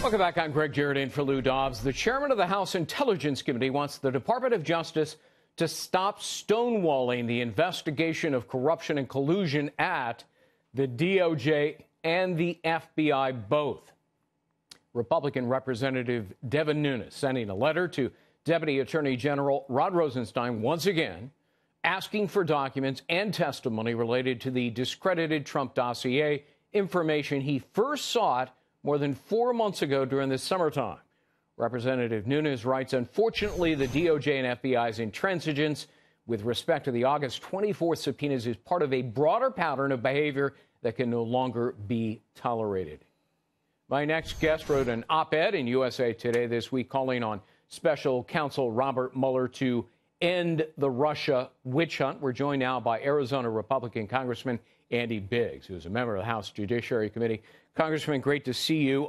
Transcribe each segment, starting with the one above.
Welcome back. I'm Greg Jarrett in for Lou Dobbs. The chairman of the House Intelligence Committee wants the Department of Justice to stop stonewalling the investigation of corruption and collusion at the DOJ and the FBI both. Republican Representative Devin Nunes sending a letter to Deputy Attorney General Rod Rosenstein once again asking for documents and testimony related to the discredited Trump dossier, information he first sought more than 4 months ago during the summertime. Representative Nunes writes, unfortunately, the DOJ and FBI's intransigence with respect to the August 24th subpoenas is part of a broader pattern of behavior that can no longer be tolerated. My next guest wrote an op-ed in USA Today this week calling on special counsel Robert Mueller to end the Russia witch hunt. We're joined now by Arizona Republican Congressman Andy Biggs, who's a member of the House Judiciary Committee. Congressman, great to see you.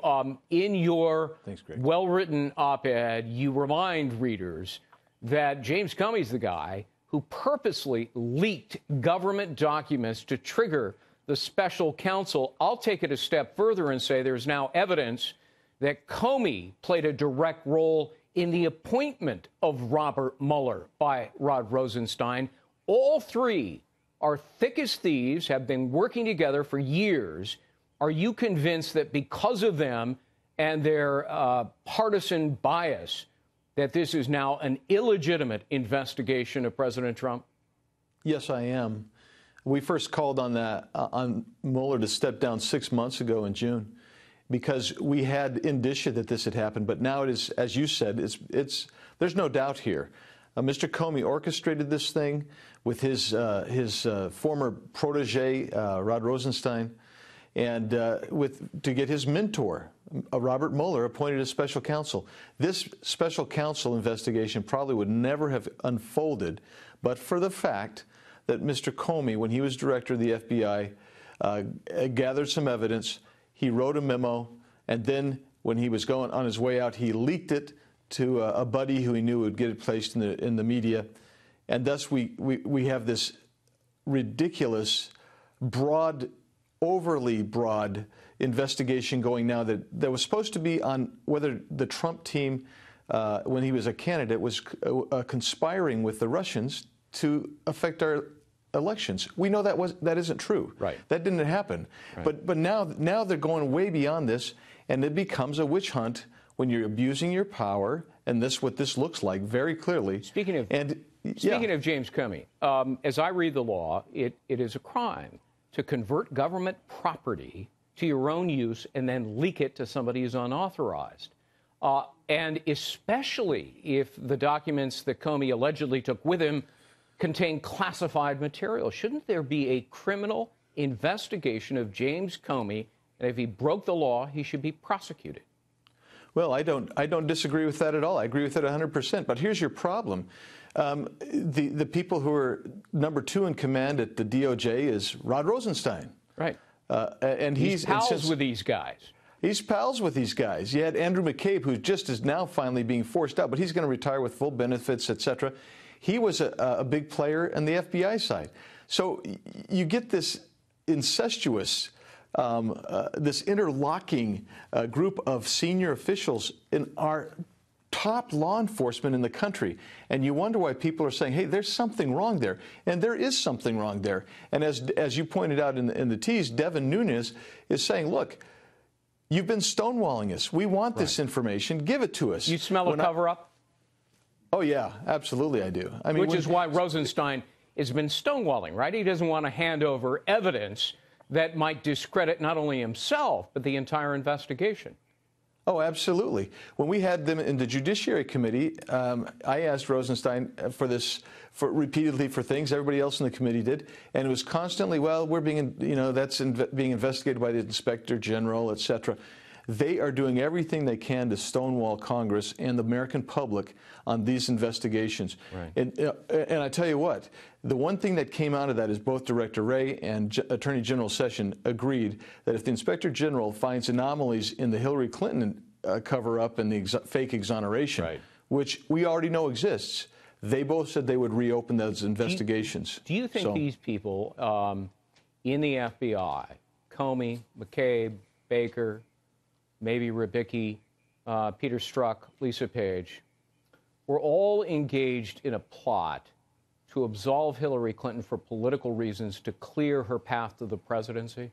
In your well-written op-ed, you remind readers that James Comey's the guy who purposely leaked government documents to trigger the special counsel. I'll take it a step further and say there's now evidence that Comey played a direct role in the appointment of Robert Mueller by Rod Rosenstein. All three are thick as thieves, have been working together for years. Are you convinced that because of them and their partisan bias, that this is now an illegitimate investigation of President Trump? Yes, I am. We first called on on Mueller to step down 6 months ago in June because we had indicia that this had happened. But now it is, as you said, there's no doubt here. Mr. Comey orchestrated this thing with his former protege, Rod Rosenstein, and to get his mentor, Robert Mueller, appointed as special counsel. This special counsel investigation probably would never have unfolded but for the fact that Mr. Comey, when he was director of the FBI, gathered some evidence. He wrote a memo, and then when he was going on his way out, he leaked it to a buddy who he knew would get it placed in the media. And thus we have this ridiculous, overly broad investigation going now that was supposed to be on whether the Trump team, when he was a candidate, was conspiring with the Russians to affect our elections. We know that isn't true. Right. That didn't happen. Right. But now they're going way beyond this, and it becomes a witch hunt when you're abusing your power, and what this looks like very clearly. Speaking of James Comey, as I read the law, it is a crime to convert government property to your own use and then leak it to somebody who's unauthorized. And especially if the documents that Comey allegedly took with him contain classified material. Shouldn't there be a criminal investigation of James Comey? And if he broke the law, he should be prosecuted. Well, I don't disagree with that at all. I agree with it 100%. But here's your problem. The people who are number 2 in command at the DOJ is Rod Rosenstein. Right. And he's pals with these guys. He's pals with these guys. You had Andrew McCabe, who just is now finally being forced out, but he's going to retire with full benefits, et cetera. He was a big player on the FBI side. So you get this incestuous, this interlocking group of senior officials in our top law enforcement in the country. And you wonder why people are saying, hey, there's something wrong there. And there is something wrong there. And as you pointed out in the tease, Devin Nunes is saying, look, you've been stonewalling us. We want this information. Give it to us. You smell a cover-up? Oh, yeah, absolutely I do. I mean, which is why Rosenstein has been stonewalling, right? He doesn't want to hand over evidence that might discredit not only himself, but the entire investigation. Oh, absolutely. When we had them in the Judiciary Committee, I asked Rosenstein repeatedly for things. Everybody else in the committee did, and it was constantly, well, we're being, being investigated by the Inspector General, et cetera. They are doing everything they can to stonewall Congress and the American public on these investigations. Right. And I tell you what, the one thing that came out of that is both Director Wray and Attorney General Sessions agreed that if the Inspector General finds anomalies in the Hillary Clinton cover-up and the fake exoneration, right, which we already know exists, they both said they would reopen those investigations. Do you think these people in the FBI, Comey, McCabe, Baker, maybe Rybicki, Peter Strzok, Lisa Page, were all engaged in a plot to absolve Hillary Clinton for political reasons to clear her path to the presidency?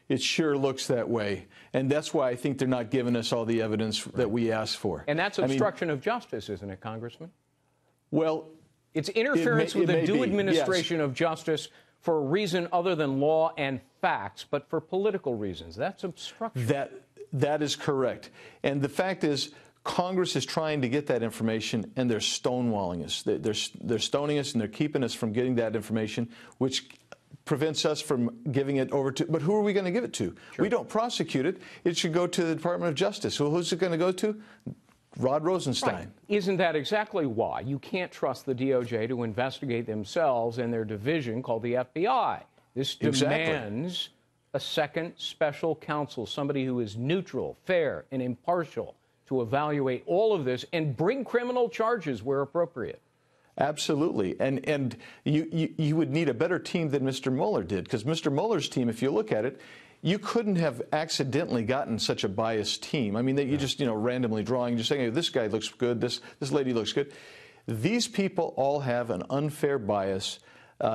It sure looks that way. And that's why I think they're not giving us all the evidence that we asked for. And that's obstruction of justice, isn't it, Congressman? Well, it's interference with the due administration yes. of justice for a reason other than law and facts, but for political reasons. That's obstruction. That is correct. And the fact is, Congress is trying to get that information, and they're stonewalling us. They're stoning us, and they're keeping us from getting that information, which prevents us from giving it over to. But who are we going to give it to? Sure. We don't prosecute it. It should go to the Department of Justice. Well, who's it going to go to? Rod Rosenstein. Right. Isn't that exactly why you can't trust the DOJ to investigate themselves and their division called the FBI? This demands a second special counsel, somebody who is neutral, fair, and impartial to evaluate all of this and bring criminal charges where appropriate. Absolutely. And you would need a better team than Mr. Mueller did, because Mr. Mueller's team, if you look at it, you couldn't have accidentally gotten such a biased team. I mean, that you just, randomly drawing, just saying, hey, this guy looks good, this lady looks good. These people all have an unfair bias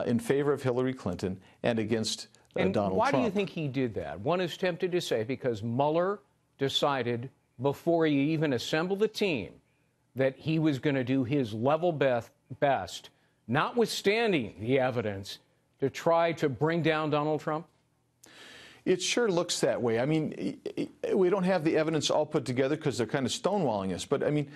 in favor of Hillary Clinton and against Donald Trump. Why do you think he did that? One is tempted to say because Mueller decided before he even assembled the team that he was going to do his level best, notwithstanding the evidence, to try to bring down Donald Trump? It sure looks that way. I mean, we don't have the evidence all put together because they're kind of stonewalling us. But, I mean,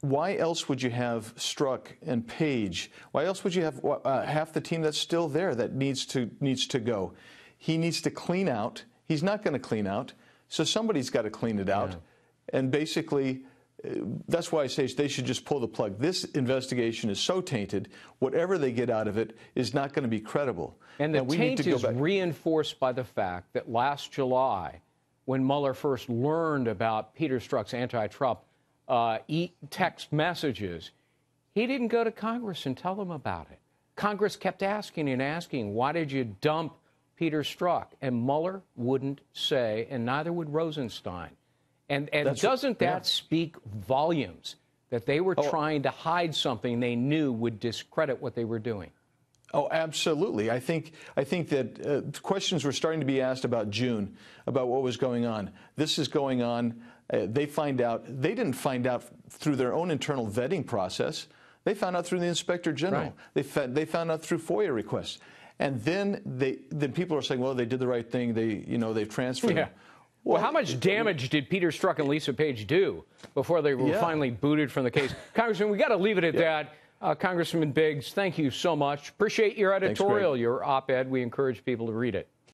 why else would you have Strzok and Page? Why else would you have half the team that's still there that needs to go? He needs to clean out. He's not going to clean out, so somebody's got to clean it out. Yeah. And basically, that's why I say they should just pull the plug. This investigation is so tainted, whatever they get out of it is not going to be credible. And the taint is reinforced by the fact that last July, when Mueller first learned about Peter Strzok's anti-Trump text messages, he didn't go to Congress and tell them about it. Congress kept asking and asking, why did you dump Peter Strzok? And Mueller wouldn't say, and neither would Rosenstein. And doesn't that speak volumes that they were trying to hide something they knew would discredit what they were doing? Oh, absolutely. I think that questions were starting to be asked about June, about what was going on. This is going on. They didn't find out through their own internal vetting process. They found out through the Inspector General. Right. They found out through FOIA requests. And then people are saying, well, they did the right thing. They've transferred them. Well, how much damage did Peter Strzok and Lisa Page do before they were finally booted from the case? Congressman, we got to leave it at that. Congressman Biggs, thank you so much. Appreciate your editorial, your op-ed. We encourage people to read it.